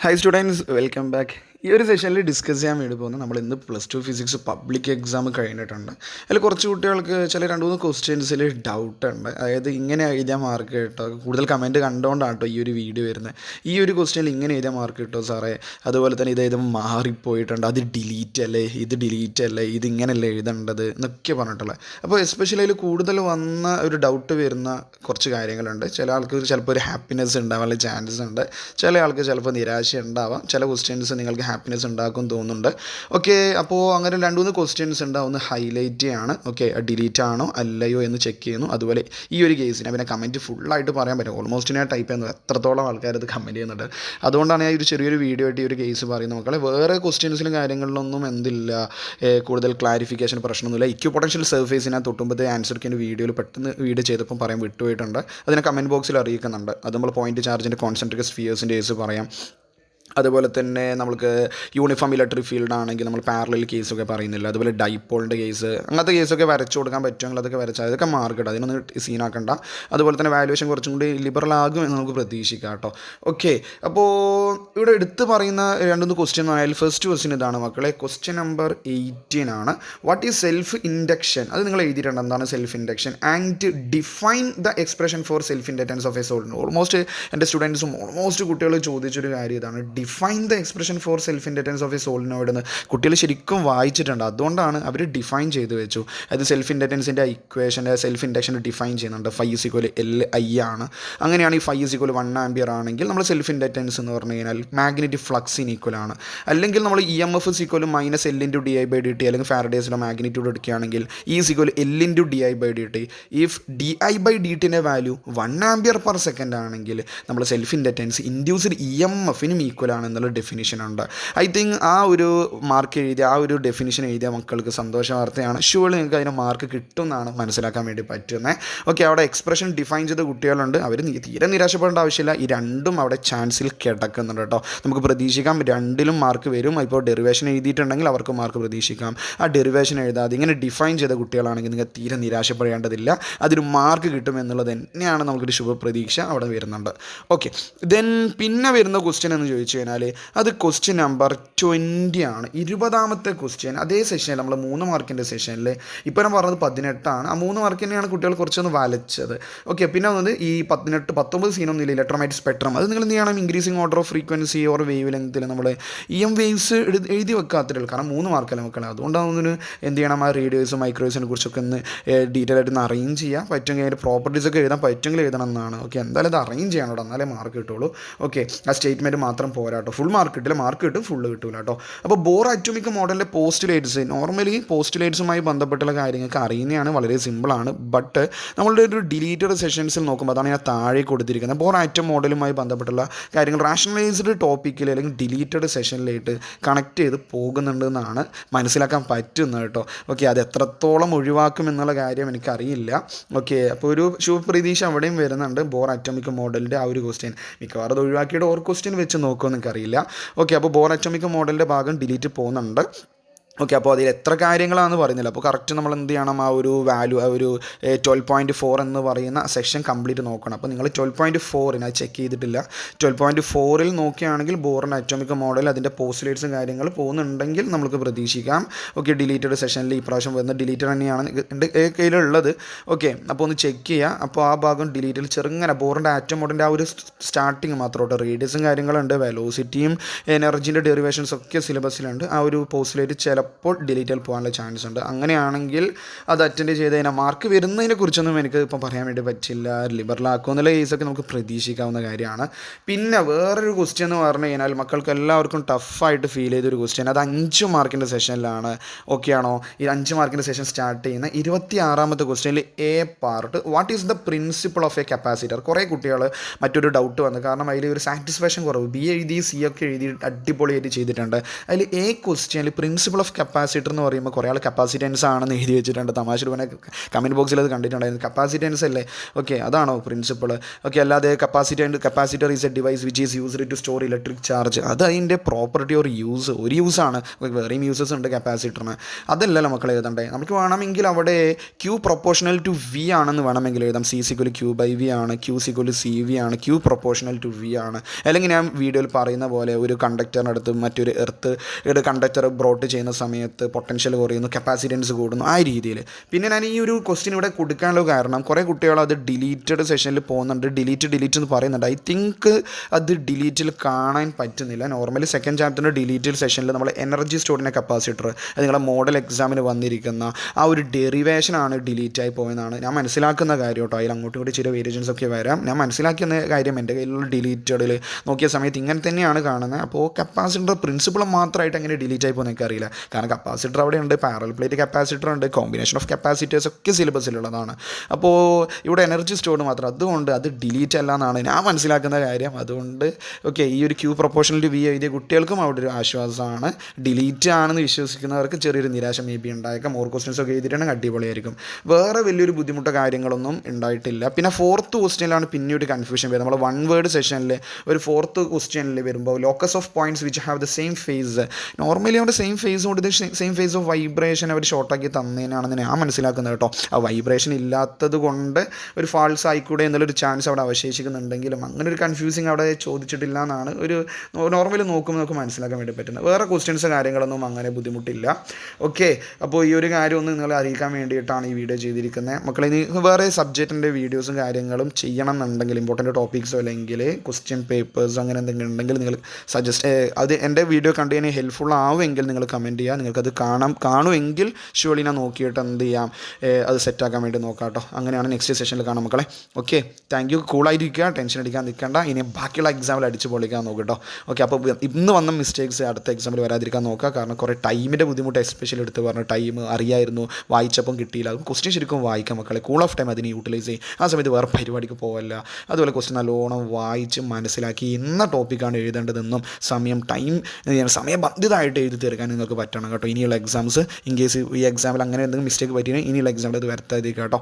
Hi students, welcome back. ഈ ഒരു സെഷനിൽ ഡിസ്കസ് ചെയ്യാൻ വേണ്ടി പോകുന്നത് നമ്മൾ ഇന്ന് +2 ഫിസിക്സ് പബ്ലിക് എക്സാം കഴിഞ്ഞിട്ടുണ്ട്. അതിൽ കുറച്ച് കുട്ടികൾക്ക് ചില 2-3 ക്വസ്റ്റ്യൻസിൽ ഡൗട്ട് ഉണ്ട്. അതായത് ഇങ്ങനെ എഴുതിയാൽ മാർക്ക് കിട്ടോ, കൂടുതൽ കമൻറ്റ് കണ്ടുകൊണ്ടാണ് കേട്ടോ ഈ ഒരു വീഡിയോ വരുന്നത്. ഈ ഒരു ക്വസ്റ്റ്യനിൽ ഇങ്ങനെ എഴുതിയാൽ മാർക്ക് കിട്ടോ സാറേ, അതുപോലെ തന്നെ ഇത് മാറിപ്പോയിട്ടുണ്ട്, അത് ഡിലീറ്റ് അല്ലേ, ഇത് ഡിലീറ്റ് അല്ലേ, ഇതിങ്ങനെയല്ലേ എഴുതേണ്ടത് എന്നൊക്കെ പറഞ്ഞിട്ടുള്ളത്. അപ്പോൾ എസ്പെഷ്യലി അതിൽ കൂടുതൽ വന്ന ഒരു ഡൗട്ട് വരുന്ന കുറച്ച് കാര്യങ്ങളുണ്ട്. ചില ആൾക്ക് ചിലപ്പോൾ ഒരു ഹാപ്പിനെസ് ഉണ്ടാവാനുള്ള ചാൻസസ് ഉണ്ട്, ചില ആൾക്ക് ചിലപ്പോൾ നിരാശ ഉണ്ടാവാം, ചില ക്വസ്റ്റ്യൻസ് നിങ്ങൾക്ക് ഹാപ്പിനെസ് ഉണ്ടാക്കും തോന്നുന്നുണ്ട്. ഓക്കെ, അപ്പോൾ അങ്ങനെ 2-3 ക്വസ്റ്റ്യൻസ് ഉണ്ടാവും. ഒന്ന് ഹൈലൈറ്റ് ചെയ്യാണ്. ഓക്കെ, ഡിലീറ്റ് ആണോ അല്ലയോ എന്ന് ചെക്ക് ചെയ്യുന്നു. അതുപോലെ ഈ ഒരു കേസിന് പിന്നെ കമൻറ്റ് ഫുള്ളായിട്ട് പറയാൻ പറ്റും. ഓൾമോസ്റ്റ് ഞാൻ ടൈപ്പ് ചെയ്യുന്നത് എത്രത്തോളം ആൾക്കാർ ഇത് കമൻറ്റ് ചെയ്യുന്നുണ്ട്. അതുകൊണ്ടാണ് ഞാൻ ഒരു ചെറിയൊരു വീഡിയോ ആയിട്ട് ഈ ഒരു കേസ് പറയുന്നത്. മക്കളെ, വേറെ ക്വസ്റ്റ്യൻസിലും കാര്യങ്ങളിലൊന്നും എന്തില്ല, കൂടുതൽ ക്ലാരിഫിക്കേഷൻ പ്രശ്നമൊന്നുമില്ല. ഇക്യു പൊട്ടൻഷ്യൽ സർഫേസിനെ തൊട്ടുമ്പോഴത്തെ ആൻസർക്ക് എൻ്റെ വീഡിയോയിൽ പെട്ടെന്ന് വീഡിയോ ചെയ്തപ്പോൾ പറയാൻ വിട്ടുപോയിട്ടുണ്ട്. അതിനെ കമൻറ്റ് ബോക്സിൽ അറിയിക്കുന്നുണ്ട്. അത് നമ്മൾ പോയിൻറ്റ് ചാർജിൻ്റെ കോൺസെൻട്രിക് സ്ഫിയേഴ്സിൻ്റെ കേസ് പറയാം. അതുപോലെ തന്നെ നമുക്ക് യൂണിഫോം ഇലക്ട്രിക് ഫീൽഡ് ആണെങ്കിൽ നമ്മൾ പാരലൽ കേസൊക്കെ പറയുന്നില്ല. അതുപോലെ ഡൈപ്പോളിൻ്റെ കേസ്, അങ്ങനത്തെ കേസൊക്കെ വരച്ചു കൊടുക്കാൻ പറ്റുമെങ്കിൽ അതൊക്കെ വരച്ചാൽ അതൊക്കെ മാർക്ക് ഇടും, അതിനൊന്നും സീനാക്കണ്ട. അതുപോലെ തന്നെ വാല്യുവേഷൻ കുറച്ചും കൂടി ലിബറൽ ആകും എന്ന് നമുക്ക് പ്രതീക്ഷിക്കാം കേട്ടോ. ഓക്കെ, അപ്പോൾ ഇവിടെ എടുത്ത് പറയുന്ന 2-3 ക്വസ്റ്റ്യൻ എന്ന് പറഞ്ഞാൽ ഫസ്റ്റ് ക്വസ്റ്റ്യൻ ഇതാണ് മക്കളെ. ക്വസ്റ്റ്യൻ നമ്പർ 18 ആണ്. What is self induction? അത് നിങ്ങൾ എഴുതിയിട്ടുണ്ട്, എന്താണ് self induction, and define the expression for self inductance of A solid. Almost എൻ്റെ സ്റ്റുഡൻസും ഓൾമോസ്റ്റ് കുട്ടികൾ ചോദിച്ചൊരു കാര്യം ഇതാണ്, define the expression for self inductance of A solenoid എന്ന് കുട്ടികൾ ശരിക്കും വായിച്ചിട്ടുണ്ട്. അതുകൊണ്ടാണ് അവർ ഡിഫൈൻ ചെയ്ത് വെച്ചു. അത് സെൽഫ് ഇൻഡക്റ്റൻസിൻ്റെ ഇക്വേഷൻ്റെ സെൽഫ് ഇൻഡക്ഷൻ ഡിഫൈൻ ചെയ്യുന്നുണ്ട്. φ = Li ആണ്. അങ്ങനെയാണ് ഈ φ = 1 ആംപിയർ ആണെങ്കിൽ നമ്മൾ സെൽഫ് ഇൻഡക്റ്റൻസ് എന്ന് പറഞ്ഞു കഴിഞ്ഞാൽ മാഗ്നറ്റിക് ഫ്ലക്സിന് ഈക്വൽ ആണ്. അല്ലെങ്കിൽ നമ്മൾ EMF = -L/di/dt അല്ലെങ്കിൽ ഫാരഡേസിലോ മാഗ്നിറ്റ്യൂഡ് എടുക്കുകയാണെങ്കിൽ E = L/di/dt. If di/dt value 1 ampere per second ആണെങ്കിൽ നമ്മൾ സെൽഫ് ഇൻഡക്റ്റൻസ് ഇൻഡ്യൂസ്ഡ് EMFനും ഈക്വൽ എന്നുള്ള ഡെഫിനിഷൻ ഉണ്ട്. ഐ തിങ്ക് ആ ഒരു മാർക്ക് എഴുതിയ ആ ഒരു ഡെഫിനിഷൻ എഴുതിയ മക്കൾക്ക് സന്തോഷ വാർത്തയാണ്. ഷുവർ നിങ്ങൾക്ക് അതിന് മാർക്ക് കിട്ടുമെന്നാണ് മനസ്സിലാക്കാൻ വേണ്ടി പറ്റുന്നത്. ഓക്കെ, അവിടെ എക്സ്പ്രഷൻ ഡിഫൈൻ ചെയ്ത കുട്ടികളുണ്ട്, അവർ തീരെ നിരാശപ്പെടേണ്ട ആവശ്യമില്ല. ഈ രണ്ടും അവിടെ ചാൻസിൽ കിടക്കുന്നുണ്ട് കേട്ടോ. നമുക്ക് പ്രതീക്ഷിക്കാം 2ലും മാർക്ക് വരും. ഇപ്പോൾ ഡെറിവേഷൻ എഴുതിയിട്ടുണ്ടെങ്കിൽ അവർക്ക് മാർക്ക് പ്രതീക്ഷിക്കാം. ആ ഡെറിവേഷൻ എഴുതാതെ ഇങ്ങനെ ഡിഫൈൻ ചെയ്ത കുട്ടികളാണെങ്കിൽ നിങ്ങൾ തീരെ നിരാശപ്പെടേണ്ടതില്ല, അതിന് മാർക്ക് കിട്ടും എന്നുള്ളത് തന്നെയാണ് നമുക്കൊരു ശുഭപ്രതീക്ഷ അവിടെ വരുന്നുണ്ട്. ഓക്കെ, ദെൻ പിന്നെ വരുന്ന ക്വസ്റ്റ്യൻ എന്ന് ചോദിച്ചു കഴിഞ്ഞാൽ അത് ക്വസ്റ്റ്യൻ നമ്പർ 20 ആണ്. 20ാമത്തെ ക്വസ്റ്റ്യൻ. അതേ സെഷനിൽ നമ്മൾ 3 മാർക്കിൻ്റെ സെഷനിൽ ഇപ്പോൾ ഞാൻ പറഞ്ഞത് 18 ആണ്. ആ 3 മാർക്ക് തന്നെയാണ് കുട്ടികൾ കുറച്ചൊന്ന് വലച്ചത്. ഓക്കെ, പിന്നെ വന്നത് ഈ 18, 19 സീനൊന്നും ഇല്ല. ഇലക്ട്രോമാഗ്നറ്റിക് സ്പെക്ട്രം അത് നിങ്ങൾ എന്ത് ചെയ്യണം, increasing order of frequency or wave ലെങ്ത്തിൽ നമ്മൾ EM വേവ്സ് എഴുതി വെക്കാത്തില്ല. കാരണം 3 മാർക്കല്ല മക്കളെ. അതുകൊണ്ടാണ് എന്ത് ചെയ്യണം, ആ റേഡിയോസും മൈക്രോവേവ്സിനെ കുറിച്ചൊക്കെ ഒന്ന് ഡീറ്റെയിൽ ആയിട്ട് ഒന്ന് അറേഞ്ച് ചെയ്യുക. പറ്റുമെങ്കിൽ അതിൻ്റെ പ്രോപ്പർട്ടീസൊക്കെ എഴുതാൻ പറ്റുമെങ്കിൽ എഴുതണം എന്നാണ്. ഓക്കെ, എന്തായാലും അത് അറേഞ്ച് ചെയ്യണം കേട്ടോ, എന്നാലേ മാർക്ക് കിട്ടുള്ളൂ. ഓക്കെ, ആ സ്റ്റേറ്റ്മെൻറ്റ് മാത്രം പോരാട്ടോ. ഫുൾ മാർക്ക് കിട്ടില്ല, മാർക്ക് കിട്ടും, ഫുള്ള് കിട്ടില്ല കേട്ടോ. അപ്പോൾ ബോർ അറ്റോമിക് മോഡലിലെ പോസ്റ്റുലേറ്റ്സ്, നോർമലി പോസ്റ്റുലേറ്റ്സുമായി ബന്ധപ്പെട്ടുള്ള കാര്യങ്ങൾക്ക് അറിയുന്നതാണ്, വളരെ സിമ്പിളാണ്. ബട്ട് നമ്മളുടെ ഒരു ഡിലീറ്റഡ് സെഷൻസിൽ നോക്കുമ്പോൾ അതാണ് ഞാൻ താഴെ കൊടുത്തിരിക്കുന്നത്. ബോർ ആറ്റം മോഡലുമായി ബന്ധപ്പെട്ടുള്ള കാര്യങ്ങൾ റാഷണലൈസ്ഡ് ടോപ്പിക്കിൽ അല്ലെങ്കിൽ ഡിലീറ്റഡ് സെഷനിലായിട്ട് കണക്ട് ചെയ്ത് പോകുന്നുണ്ടെന്നാണ് മനസ്സിലാക്കാൻ പറ്റുന്നത് കേട്ടോ. ഓക്കെ, അത് എത്രത്തോളം ഒഴിവാക്കും എന്നുള്ള കാര്യം എനിക്കറിയില്ല. ഓക്കെ, അപ്പോൾ ഒരു ശുഭപ്രതീക്ഷ അവിടെയും വരുന്നുണ്ട്. ബോർ അറ്റോമിക് മോഡലിൻ്റെ ആ ഒരു ക്വസ്റ്റ്യൻ മിക്കവാറും അത് ഒഴിവാക്കിയിട്ട് ഓർ ക്വസ്റ്റ്യൻ വെച്ച് നോക്കുമെന്ന് എനിക്കറിയില്ല. ഓക്കെ, അപ്പോൾ ബോർ അറ്റോമിക് മോഡലിൻ്റെ ഭാഗം ഡിലീറ്റ് പോകുന്നുണ്ട്. ഓക്കെ, അപ്പോൾ അതിൽ എത്ര കാര്യങ്ങളാണെന്ന് പറയുന്നില്ല. അപ്പോൾ കറക്റ്റ് നമ്മൾ എന്ത് ചെയ്യണം, ആ ഒരു വാല്യൂ, ആ ഒരു 12.4 എന്ന് പറയുന്ന സെക്ഷൻ കംപ്ലീറ്റ് നോക്കണം. അപ്പോൾ നിങ്ങൾ 12.4 ചെക്ക് ചെയ്തിട്ടില്ല. 12.4 നോക്കുകയാണെങ്കിൽ ബോറിൻ്റെ അറ്റോമിക് മോഡൽ അതിൻ്റെ പോസ്റ്റുലേറ്റ്സും കാര്യങ്ങൾ പോകുന്നുണ്ടെങ്കിൽ നമുക്ക് പ്രതീക്ഷിക്കാം. ഓക്കെ, ഡിലീറ്റഡ് സെഷനിൽ ഈ പ്രാവശ്യം വരുന്ന ഡിലീറ്റഡ് തന്നെയാണ് എൻ്റെ കയ്യിലുള്ളത്. ഓക്കെ, അപ്പോൾ ഒന്ന് ചെക്ക് ചെയ്യുക. അപ്പോൾ ആ ഭാഗം ഡിലീറ്റിൽ ചെറുങ്ങനെ ബോറിൻ്റെ ആറ്റം മോഡലിൻ്റെ ആ ഒരു സ്റ്റാർട്ടിങ് മാത്രമോട്ട് റേഡിയസും കാര്യങ്ങളുണ്ട്, വെലോസിറ്റിയും എനർജീൻ്റെ ഡെറിവേഷൻസ് ഒക്കെ സിലബസിലുണ്ട്. ആ ഒരു പോസ്റ്റുലേറ്റ് ചിലപ്പോൾ ഡിലീറ്റിൽ പോകാനുള്ള ചാൻസ് ഉണ്ട്. അങ്ങനെയാണെങ്കിൽ അത് അറ്റൻഡ് ചെയ്ത് കഴിഞ്ഞാൽ മാർക്ക് വരുന്നതിനെ കുറിച്ചൊന്നും എനിക്ക് ഇപ്പം പറയാൻ വേണ്ടി പറ്റില്ല. ലിബറലാക്കും എന്നുള്ള കേസൊക്കെ നമുക്ക് പ്രതീക്ഷിക്കാവുന്ന കാര്യമാണ്. പിന്നെ വേറൊരു ക്വസ്റ്റ്യൻ എന്ന് പറഞ്ഞു കഴിഞ്ഞാൽ മക്കൾക്ക് എല്ലാവർക്കും ടഫായിട്ട് ഫീൽ ചെയ്തൊരു ക്വസ്റ്റ്യൻ. അത് 5 മാർക്കിൻ്റെ സെഷനിലാണ്. ഓക്കെ ആണോ? ഈ 5 മാർക്കിൻ്റെ സെഷൻ സ്റ്റാർട്ട് ചെയ്യുന്ന 26ാമത്തെ ക്വസ്റ്റ്യനിൽ A part, what is the principle of A capacitor. കുറേ കുട്ടികൾ മറ്റൊരു ഡൗട്ട് വന്നു, കാരണം അതിൽ ഒരു സാറ്റിസ്ഫാക്ഷൻ കുറവ്. ബി എഴുതി, സി ഒക്കെ എഴുതി അടിപൊളിയായിട്ട് ചെയ്തിട്ടുണ്ട്. അതിൽ എ ക്വസ്റ്റ്യനിൽ പ്രിൻസിപ്പിൾ ഓഫ് കപ്പാസിറ്റർ എന്ന് പറയുമ്പോൾ കുറേ ആൾ കപ്പാസിറ്റൻസ് ആണെന്ന് എഴുതി വെച്ചിട്ടുണ്ട്. തമാശ രൂപേണ കമൻറ്റ് ബോക്സിൽ അത് കണ്ടിട്ടുണ്ടായിരുന്നു. കപ്പാസിറ്റൻസ് അല്ലേ? ഓക്കെ, അതാണോ പ്രിൻസിപ്പിൾ? ഓക്കെ, അല്ലാതെ capacitor is a device which is used to store electric charge. അത് അതിൻ്റെ പ്രോപ്പർട്ടി ഒരു യൂസാണ്. വേറെയും യൂസസ് ഉണ്ട് കപ്പാസിറ്ററിന്. അതല്ലല്ലോ മക്കൾ എഴുതണ്ടേ. നമുക്ക് വേണമെങ്കിൽ അവിടെ ക്യൂ പ്രൊപ്പോർഷണൽ ടു വി ആണെന്ന് വേണമെങ്കിൽ എഴുതാം. C equal Q by V ആണ്, ക്യൂ സിക്വൽ സി വി ആണ്, ക്യൂ പ്രൊപ്പോർഷണൽ ടു വി ആണ്. അല്ലെങ്കിൽ ഞാൻ വീഡിയോയിൽ പറയുന്ന പോലെ ഒരു കണ്ടക്ടറിനടുത്ത് മറ്റൊരു കണ്ടക്ടർ ബ്രോട്ട് ചെയ്യുന്ന സമയത്ത് പൊട്ടൻഷ്യൽ കുറയുന്നു, കപ്പാസിറ്റൻസ് കൂടുന്നു, ആ രീതിയിൽ. പിന്നെ ഞാൻ ഈ ഒരു ക്വസ്റ്റ്യൻ ഇവിടെ കൊടുക്കാനുള്ള കാരണം കുറേ കുട്ടികൾ അത് ഡിലീറ്റഡ് സെഷനിൽ പോകുന്നുണ്ട്. ഡിലീറ്റ് എന്ന് പറയുന്നുണ്ട്. ഐ തിങ്ക് അത് ഡിലീറ്റിൽ കാണാൻ പറ്റുന്നില്ല. നോർമലി സെക്കൻഡ് ചാപ്റ്ററിൻ്റെ ഡിലീറ്റഡ് സെഷനിൽ നമ്മൾ എനർജി സ്റ്റോറിൻ്റെ കപ്പാസിറ്റർ, അത് നിങ്ങളുടെ മോഡൽ എക്സാമിന് വന്നിരിക്കുന്ന ആ ഒരു ഡെറിവേഷനാണ് ഡിലീറ്റായി പോയെന്നാണ് ഞാൻ മനസ്സിലാക്കുന്ന കാര്യം കേട്ടോ. അതിൽ അങ്ങോട്ടും കൂടി ചില വേരിയേഷൻസ് ഒക്കെ വരാം. ഞാൻ മനസ്സിലാക്കുന്ന കാര്യം എൻ്റെ കയ്യിലുള്ള ഡിലീറ്റഡിൽ നോക്കിയ സമയത്ത് ഇങ്ങനെ തന്നെയാണ് കാണുന്നത്. അപ്പോൾ കപ്പാസിറ്റർ പ്രിൻസിപ്പിൾ മാത്രമായിട്ട് എങ്ങനെ ഡിലീറ്റ് ആയി പോകുന്ന എനിക്കറിയില്ല. കാരണം കപ്പാസിറ്റർ അവിടെ ഉണ്ട്, പാരലൽ പ്ലേറ്റ് കപ്പാസിറ്റർ ഉണ്ട്, കോമ്പിനേഷൻ ഓഫ് കപ്പാസിറ്റേഴ്സ് ഒക്കെ സിലബസിലുള്ളതാണ്. അപ്പോൾ ഇവിടെ എനർജി സ്റ്റോർഡ് മാത്രം, അതുകൊണ്ട് അത് ഡിലീറ്റ് അല്ല എന്നാണ് ഞാൻ മനസ്സിലാക്കുന്ന കാര്യം. അതുകൊണ്ട് ഓക്കെ, ഈ ഒരു ക്യൂ പ്രൊപ്പോർഷണൽ ടു വി എഴുതിയ കുട്ടികൾക്കും അവിടെ ഒരു ആശ്വാസമാണ്. ഡിലീറ്റ് ആണെന്ന് വിശ്വസിക്കുന്നവർക്ക് ചെറിയൊരു നിരാശ മേ ബി ഉണ്ടായേക്കാം. മോർ ക്വസ്റ്റ്യൻസ് ഒക്കെ എഴുതിയിട്ടുണ്ടെങ്കിൽ അടിപൊളിയായിരിക്കും. വേറെ വലിയൊരു ബുദ്ധിമുട്ടോ കാര്യങ്ങളൊന്നും ഉണ്ടായിട്ടില്ല. പിന്നെ ഫോർത്ത് ക്വസ്റ്റ്യനിലാണ് പിന്നെ ഒരു കൺഫ്യൂഷൻ വരുന്നത്. നമ്മൾ വൺ വേർഡ് സെഷനിൽ ഒരു ഫോർത്ത് ക്വസ്റ്റ്യനിൽ വരുമ്പോൾ locus of points which have the same phase. Normally അവിടെ സെയിം ഫേസ് കൊണ്ട് സെയിം ഫേസ് ഓഫ് വൈബ്രേഷൻ അവർ ഷോർട്ടാക്കി തന്നതിനാണെന്ന് ഞാൻ മനസ്സിലാക്കുന്നത് കേട്ടോ. ആ വൈബ്രേഷൻ ഇല്ലാത്തത് കൊണ്ട് ഒരു ഫാൾസ് ആയിക്കൂടെ എന്നുള്ളൊരു ചാൻസ് അവിടെ അവശേഷിക്കുന്നുണ്ടെങ്കിലും അങ്ങനെ ഒരു കൺഫ്യൂസിങ് അവിടെ ചോദിച്ചിട്ടില്ല എന്നാണ് ഒരു നോർമലി നോക്കുമ്പോൾ നമുക്ക് മനസ്സിലാക്കാൻ വേണ്ടി പറ്റുന്നത്. വേറെ ക്വസ്റ്റ്യൻസ് കാര്യങ്ങളൊന്നും അങ്ങനെ ബുദ്ധിമുട്ടില്ല. ഓക്കെ, അപ്പോൾ ഈ ഒരു കാര്യം ഒന്ന് നിങ്ങളെ അറിയിക്കാൻ വേണ്ടിയിട്ടാണ് ഈ വീഡിയോ ചെയ്തിരിക്കുന്നത്. മക്കളെ, ഇനി വേറെ സബ്ജക്റ്റിൻ്റെ വീഡിയോസും കാര്യങ്ങളും ചെയ്യണം എന്നുണ്ടെങ്കിൽ, ഇമ്പോർട്ടൻ്റ് ടോപ്പിക്സോ അല്ലെങ്കിൽ ക്വസ്റ്റ്യൻ പേപ്പേഴ്സോ അങ്ങനെ എന്തെങ്കിലും ഉണ്ടെങ്കിൽ നിങ്ങൾ സജസ്റ്റ് അത് എൻ്റെ വീഡിയോ കണ്ടു കഴിഞ്ഞാൽ ഹെൽപ്ഫുൾ ആവുമെങ്കിൽ നിങ്ങൾ കമൻറ്റ് ചെയ്യുക. നിങ്ങൾക്കത് കാണുമെങ്കിൽ ഷുവർലി ഞാൻ നോക്കിയിട്ട് എന്ത് ചെയ്യാം, അത് സെറ്റാക്കാൻ വേണ്ടി നോക്കാം കേട്ടോ. അങ്ങനെയാണ് നെക്സ്റ്റ് സെഷനിൽ കാണാം മക്കളെ. Okay, thank you. കൂളായിരിക്കുക, ടെൻഷൻ അടിക്കാൻ നിൽക്കേണ്ട. ഇനി ബാക്കിയുള്ള എക്സാമിൽ അടിച്ച് പൊളിക്കാൻ നോക്കുക കേട്ടോ. ഓക്കെ, അപ്പോൾ ഇന്ന് വന്ന മിസ്റ്റേക്സ് അടുത്ത എക്സാമിൽ വരാതിരിക്കാൻ നോക്കുക. കാരണം കുറേ ടൈമിൻ്റെ ബുദ്ധിമുട്ട് എസ്പെഷ്യലി എടുത്ത് പറഞ്ഞു. ടൈം അറിയായിരുന്നു, വായിച്ചപ്പം കിട്ടിയില്ല. അത് ക്വസ്റ്റ്യൻ ശരിക്കും വായിക്കാം മക്കളെ. കൂൾ ഓഫ് ടൈം അതിന് യൂട്ടിലൈസ് ചെയ്യും. ആ സമയത്ത് വേറെ പരിപാടിക്ക് പോവല്ല. അതുപോലെ ക്വസ്റ്റ്യൻ നല്ലോണം വായിച്ച് മനസ്സിലാക്കി ഇന്ന ടോപ്പിക്കാണ് എഴുതേണ്ടതെന്നും സമയബന്ധിതമായിട്ട് എഴുതി തീർക്കാൻ നിങ്ങൾക്ക് പറ്റണം കേട്ടോ. ഇനിയുള്ള എക്സാംസ് ഇൻ കേസ് ഈ എക്സാമിൽ അങ്ങനെ എന്തെങ്കിലും മിസ്റ്റേക്ക് പറ്റിയാൽ ഇനിയുള്ള എക്സാമിൽ അത് വരുത്താതിരിക്കുക കേട്ടോ.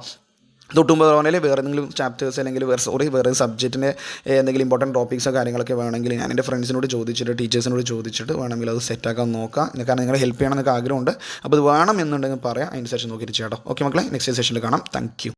തൊട്ടുമ്പോൾ പറഞ്ഞാൽ വേറെ എന്തെങ്കിലും ചാപ്റ്റേഴ്സ് അല്ലെങ്കിൽ വേറെ സബ്ജക്റ്റിൻ്റെ എന്തെങ്കിലും ഇമ്പോർട്ടൻറ്റ് ടോപ്പിക്സോ കാര്യങ്ങളൊക്കെ വേണമെങ്കിൽ ഞാൻ എൻ്റെ ഫ്രണ്ട്സിനോട് ചോദിച്ചിട്ട് ടീച്ചേഴ്സിനോട് ചോദിച്ചിട്ട് വേണമെങ്കിൽ അത് സെറ്റാക്കാൻ നോക്കാം. കാരണം നിങ്ങളെ ഹെൽപ്പ് ചെയ്യണമെന്നൊക്കെ ആഗ്രഹമുണ്ട്. അപ്പോൾ അത് വേണം എന്നുണ്ടെങ്കിൽ പറയാം. അതിന് സെഷൻ നോക്കിയിട്ട് ചേട്ടോ. ഓക്കെ മക്കളെ, നെക്സ്റ്റ് സെഷനിൽ കാണാം. Thank you.